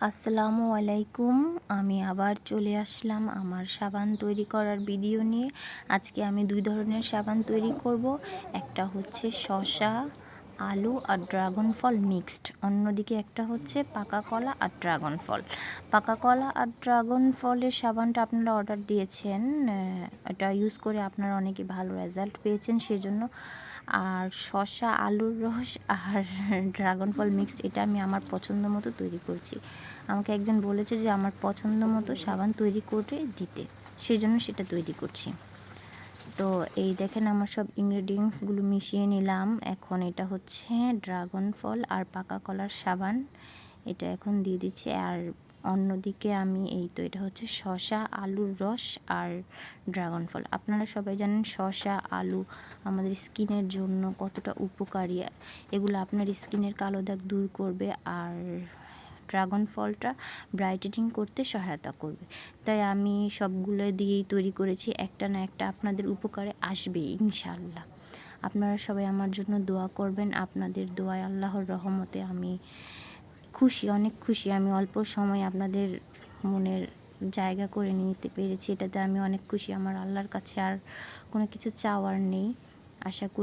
আসসালামু আলাইকুম। আমি আবার চলে আসলাম আমার সাবান তৈরি করার ভিডিও নিয়ে। আজকে আমি 2 ধরনের সাবান তৈরি করব। একটা হচ্ছে শসা, আলু আর ড্রাগন ফল মিক্সড। অন্যদিকে একটা হচ্ছে পাকা কলা আর ড্রাগন ফল। পাকা কলা আর ড্রাগন ফলের সাবানটা আপনারা অর্ডার দিয়েছেন, এটা ইউজ করে আপনারা অনেকে ভালো রেজাল্ট পেয়েছেন সেজন্য। আর শসা, আলুর রস আর ড্রাগন ফল মিক্স, এটা আমি আমার পছন্দ মতো তৈরি করছি। আমাকে একজন বলেছে যে আমার পছন্দ মতো সাবান তৈরি করে দিতে, সেজন্য সেটা তৈরি করছি। তো এই দেখেন আমার সব ইনগ্রেডিয়েন্টসগুলো মিশিয়ে নিলাম। এখন এটা হচ্ছে ড্রাগন ফল আর পাকা কলার সাবান, এটা এখন দিয়ে দিচ্ছি। আর অন্যদিকে আমি এটা হচ্ছে শসা, আলুর রস আর ড্রাগন ফল। আপনারা সবাই জানেন শসা, আলু আমাদের স্কিনের জন্য কতটা উপকারী। এগুলো আপনার স্কিনের কালো দাগ দূর করবে আর ড্রাগন ফলটা ব্রাইটেনিং করতে সহায়তা করবে। তাই আমি সবগুলো দিয়েই তৈরি করেছি, একটা না একটা আপনাদের উপকারে আসবে ইনশাআল্লাহ। আপনারা সবাই আমার জন্য দোয়া করবেন। আপনাদের দোয়ায়, আল্লাহর রহমতে আমি খুশি, অনেক খুশি। আমি অল্প সময় আপনাদের মনের জায়গা করে নিতে পেরেছি, এটাতে আমি অনেক খুশি। আমার আল্লাহর কাছে আর কোনো কিছু চাওয়ার নেই। আশা করি